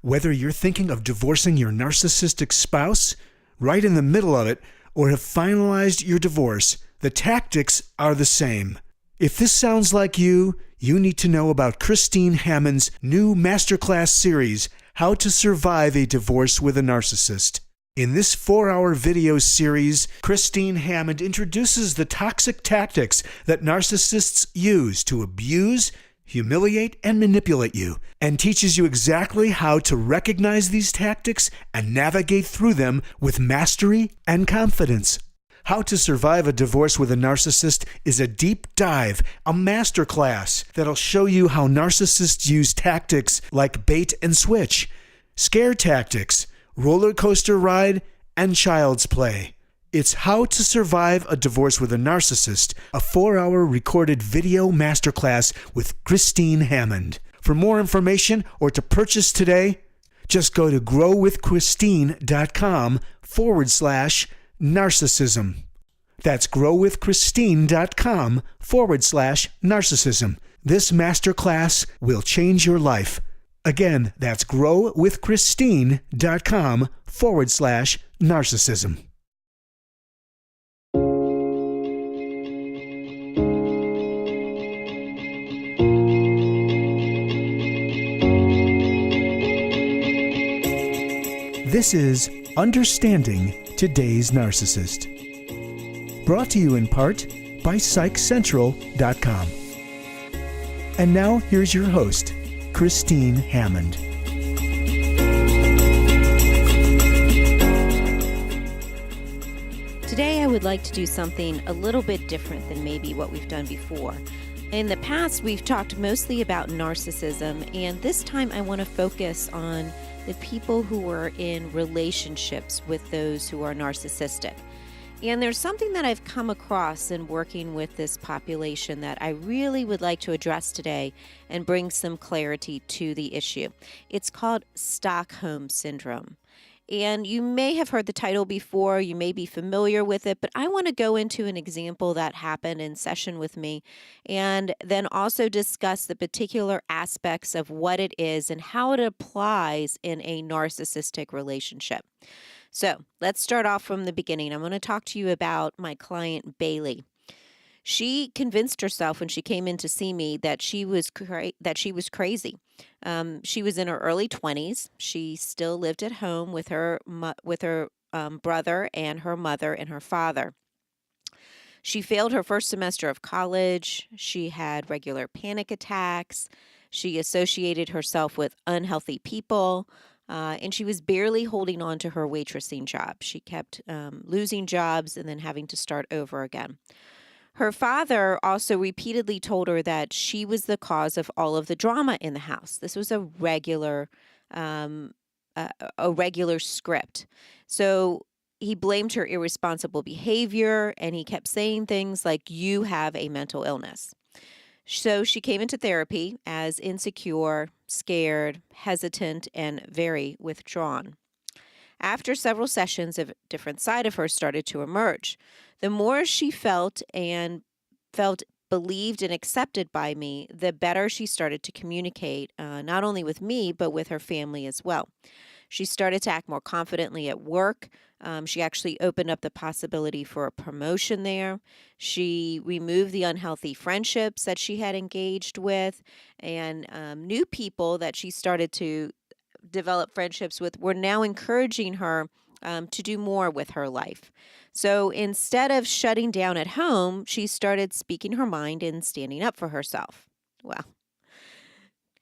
Whether you're thinking of divorcing your narcissistic spouse, right in the middle of it, or have finalized your divorce, the tactics are the same. If this sounds like you need to know about Christine Hammond's new masterclass series, How to Survive a Divorce with a Narcissist. In this 4-hour video series, Christine Hammond introduces the toxic tactics that narcissists use to abuse, humiliate, and manipulate you, and teaches you exactly how to recognize these tactics and navigate through them with mastery and confidence. How to Survive a Divorce with a Narcissist is a deep dive, a masterclass that'll show you how narcissists use tactics like bait and switch, scare tactics, roller coaster ride, and child's play. It's How to Survive a Divorce with a Narcissist, a 4-hour recorded video masterclass with Christine Hammond. For more information or to purchase today, just go to growwithchristine.com/narcissism. That's growwithchristine.com/narcissism. This masterclass will change your life. Again, that's growwithchristine.com/narcissism. This is Understanding Today's Narcissist. Brought to you in part by PsychCentral.com. And now here's your host, Christine Hammond. Today I would like to do something a little bit different than maybe what we've done before. In the past, we've talked mostly about narcissism, and this time I want to focus on the people who are in relationships with those who are narcissistic. And there's something that I've come across in working with this population that I really would like to address today and bring some clarity to the issue. It's called Stockholm Syndrome. And you may have heard the title before, you may be familiar with it, but I want to go into an example that happened in session with me and then also discuss the particular aspects of what it is and how it applies in a narcissistic relationship. So let's start off from the beginning. I'm going to talk to you about my client, Bailey. She convinced herself when she came in to see me that she was crazy. She was in her early 20s. She still lived at home with her brother and her mother and her father. She failed her first semester of college. She had regular panic attacks. She associated herself with unhealthy people. And she was barely holding on to her waitressing job. She kept losing jobs and then having to start over again. Her father also repeatedly told her that she was the cause of all of the drama in the house. This was a regular script. So he blamed her irresponsible behavior, and he kept saying things like, "You have a mental illness." So she came into therapy as insecure, scared, hesitant, and very withdrawn. After several sessions, a different side of her started to emerge. The more she felt believed and accepted by me, the better she started to communicate, not only with me, but with her family as well. She started to act more confidently at work. She actually opened up the possibility for a promotion there. She removed the unhealthy friendships that she had engaged with, and new people that she started to develop friendships with were now encouraging her to do more with her life. So instead of shutting down at home, she started speaking her mind and standing up for herself. Well,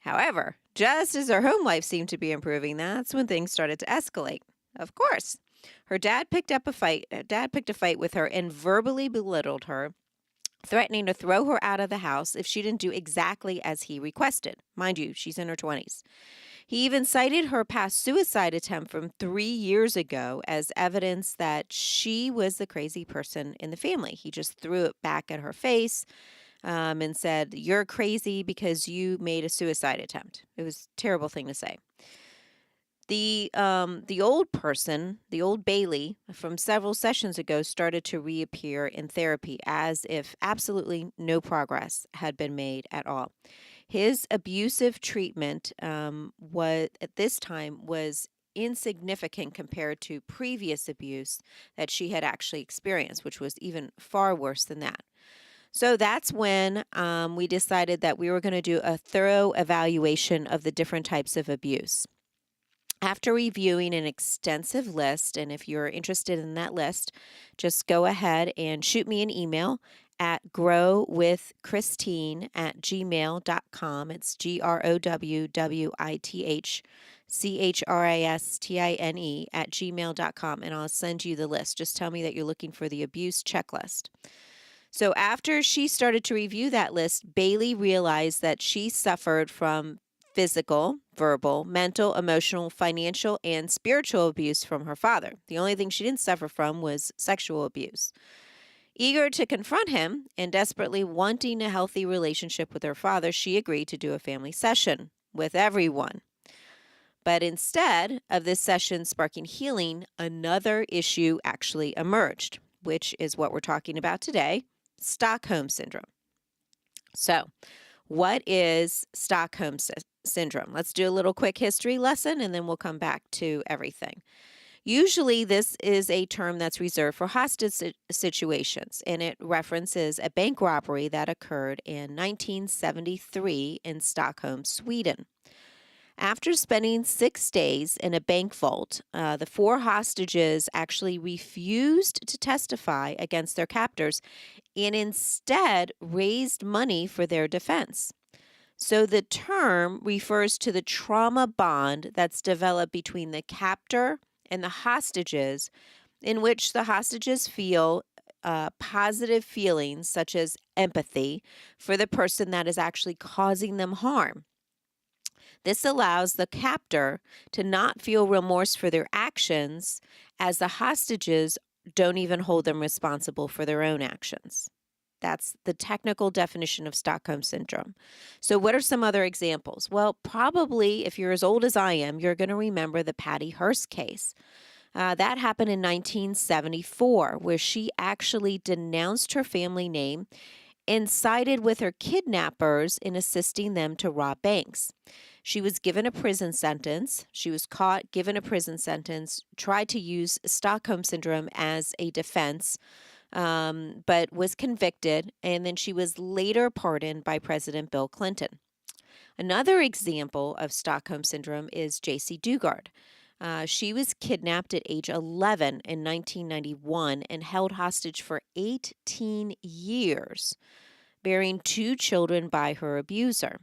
however, just as her home life seemed to be improving, that's when things started to escalate. Of course, her dad picked a fight with her and verbally belittled her, threatening to throw her out of the house if she didn't do exactly as he requested. Mind you, she's in her 20s. He even cited her past suicide attempt from 3 years ago as evidence that she was the crazy person in the family. He just threw it back at her face and said, "You're crazy because you made a suicide attempt." It was a terrible thing to say. The old person, the old Bailey from several sessions ago, started to reappear in therapy as if absolutely no progress had been made at all. His abusive treatment was at this time was insignificant compared to previous abuse that she had actually experienced, which was even far worse than that. So that's when we decided that we were going to do a thorough evaluation of the different types of abuse. After reviewing an extensive list, and if you're interested in that list, just go ahead and shoot me an email at growwithchristine@gmail.com. It's growwithchristine@gmail.com, and I'll send you the list. Just tell me that you're looking for the abuse checklist. So after she started to review that list, Bailey realized that she suffered from physical, verbal, mental, emotional, financial, and spiritual abuse from her father. The only thing she didn't suffer from was sexual abuse. Eager to confront him and desperately wanting a healthy relationship with her father, she agreed to do a family session with everyone. But instead of this session sparking healing, another issue actually emerged, which is what we're talking about today, Stockholm Syndrome. So, what is Stockholm Syndrome? Let's do a little quick history lesson and then we'll come back to everything. Usually, this is a term that's reserved for hostage situations, and it references a bank robbery that occurred in 1973 in Stockholm, Sweden. After spending 6 days in a bank vault, the 4 hostages actually refused to testify against their captors and instead raised money for their defense. So the term refers to the trauma bond that's developed between the captor and the hostages, in which the hostages feel positive feelings such as empathy for the person that is actually causing them harm. This allows the captor to not feel remorse for their actions, as the hostages don't even hold them responsible for their own actions. That's the technical definition of Stockholm Syndrome. So what are some other examples? Well, probably if you're as old as I am, you're going to remember the Patty Hearst case. That happened in 1974, where she actually denounced her family name and sided with her kidnappers in assisting them to rob banks. She was given a prison sentence. She was caught, given a prison sentence, tried to use Stockholm Syndrome as a defense, but was convicted, and then she was later pardoned by President Bill Clinton. Another example of Stockholm Syndrome is Jaycee Dugard. She was kidnapped at age 11 in 1991 and held hostage for 18 years, bearing 2 children by her abuser.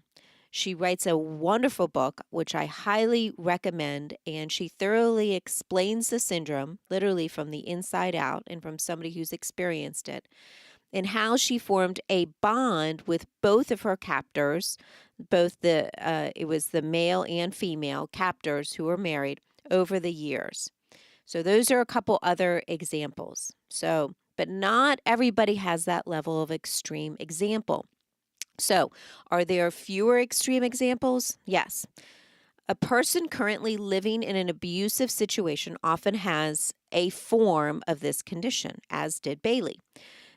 She writes a wonderful book, which I highly recommend, and she thoroughly explains the syndrome, literally from the inside out and from somebody who's experienced it, and how she formed a bond with both of her captors, it was the male and female captors who were married over the years. So those are a couple other examples. But not everybody has that level of extreme example. So, are there fewer extreme examples? Yes. A person currently living in an abusive situation often has a form of this condition, as did Bailey.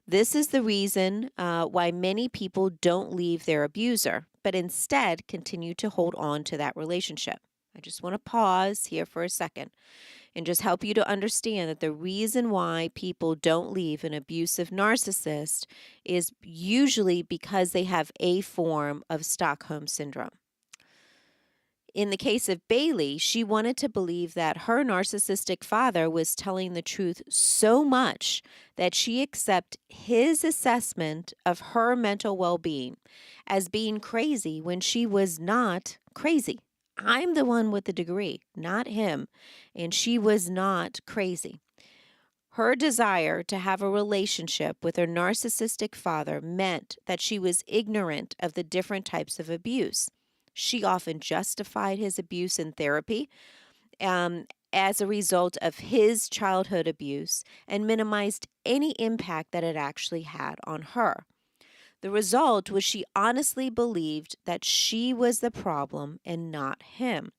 This is the reason why many people don't leave their abuser, but instead continue to hold on to that relationship. I just want to pause here for a second and just help you to understand that the reason why people don't leave an abusive narcissist is usually because they have a form of Stockholm Syndrome. In the case of Bailey, she wanted to believe that her narcissistic father was telling the truth so much that she accepted his assessment of her mental well-being as being crazy when she was not crazy. I'm the one with the degree, not him, and she was not crazy. Her desire to have a relationship with her narcissistic father meant that she was ignorant of the different types of abuse. She often justified his abuse in therapy as a result of his childhood abuse and minimized any impact that it actually had on her. The result was she honestly believed that she was the problem and not him.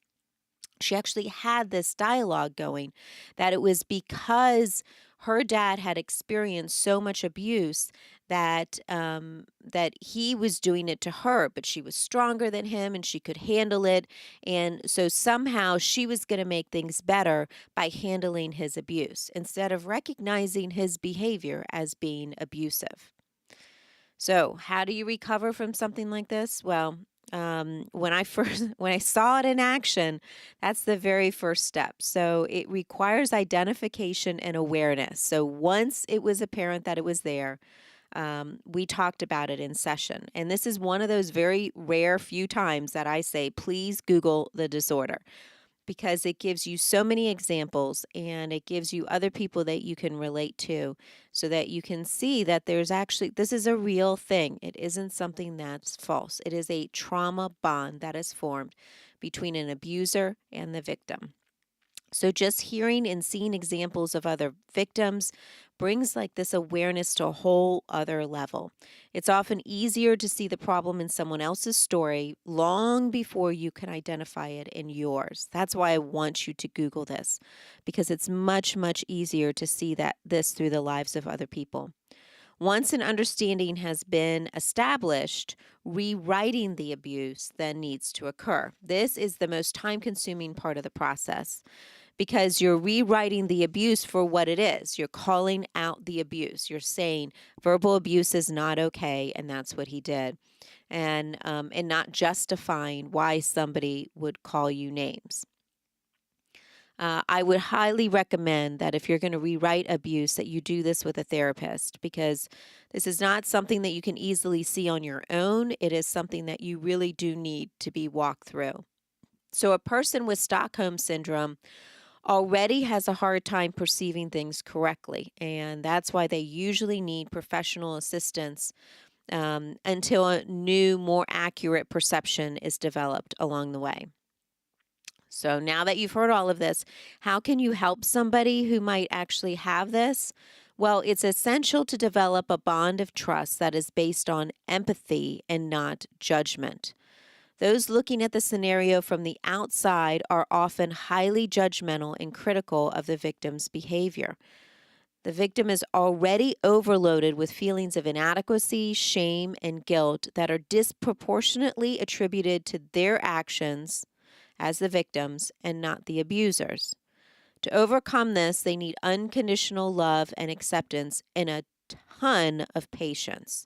She actually had this dialogue going that it was because her dad had experienced so much abuse that that he was doing it to her, but she was stronger than him and she could handle it. And so somehow she was going to make things better by handling his abuse instead of recognizing his behavior as being abusive. So how do you recover from something like this? Well, when I saw it in action, that's the very first step. So it requires identification and awareness. So once it was apparent that it was there, we talked about it in session. And this is one of those very rare few times that I say, please Google the disorder, because it gives you so many examples and it gives you other people that you can relate to so that you can see that this is a real thing. It isn't something that's false. It is a trauma bond that is formed between an abuser and the victim. So just hearing and seeing examples of other victims brings like this awareness to a whole other level. It's often easier to see the problem in someone else's story long before you can identify it in yours. That's why I want you to Google this, because it's much, much easier to see this through the lives of other people. Once an understanding has been established, rewriting the abuse then needs to occur. This is the most time-consuming part of the process, because you're rewriting the abuse for what it is. You're calling out the abuse. You're saying verbal abuse is not okay, and that's what he did, and not justifying why somebody would call you names. I would highly recommend that if you're going to rewrite abuse, that you do this with a therapist, because this is not something that you can easily see on your own. It is something that you really do need to be walked through. So a person with Stockholm Syndrome already has a hard time perceiving things correctly, and that's why they usually need professional assistance until a new, more accurate perception is developed along the way. So now that you've heard all of this, how can you help somebody who might actually have this? Well, it's essential to develop a bond of trust that is based on empathy and not judgment. Those looking at the scenario from the outside are often highly judgmental and critical of the victim's behavior. The victim is already overloaded with feelings of inadequacy, shame, and guilt that are disproportionately attributed to their actions as the victims and not the abusers. To overcome this, they need unconditional love and acceptance and a ton of patience.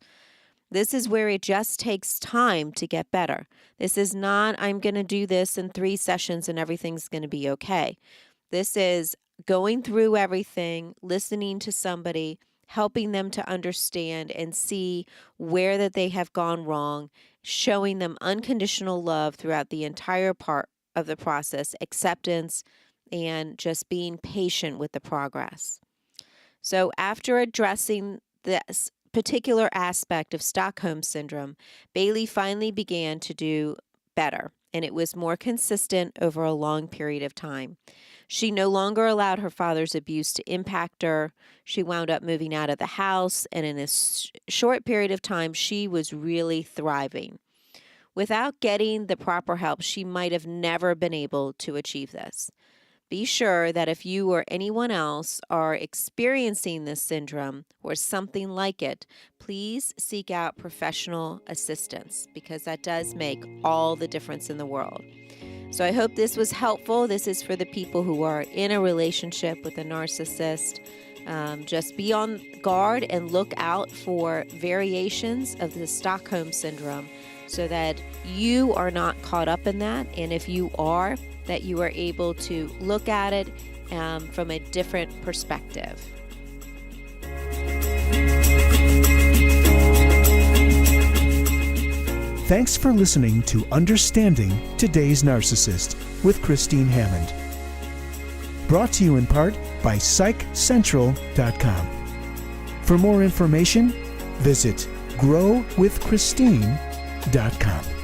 This is where it just takes time to get better. This is not, I'm going to do this in 3 sessions and everything's going to be okay. This is going through everything, listening to somebody, helping them to understand and see where that they have gone wrong, showing them unconditional love throughout the entire part of the process, acceptance, and just being patient with the progress. So after addressing this particular aspect of Stockholm Syndrome, Bailey finally began to do better, and it was more consistent over a long period of time. She no longer allowed her father's abuse to impact her. She wound up moving out of the house, and in a short period of time, she was really thriving. Without getting the proper help, she might have never been able to achieve this. Be sure that if you or anyone else are experiencing this syndrome or something like it, please seek out professional assistance, because that does make all the difference in the world. So I hope this was helpful. This is for the people who are in a relationship with a narcissist. Just be on guard and look out for variations of the Stockholm Syndrome so that you are not caught up in that. And if you are, that you are able to look at it from a different perspective. Thanks for listening to Understanding Today's Narcissist with Christine Hammond. Brought to you in part by PsychCentral.com. For more information, visit growwithchristine.com.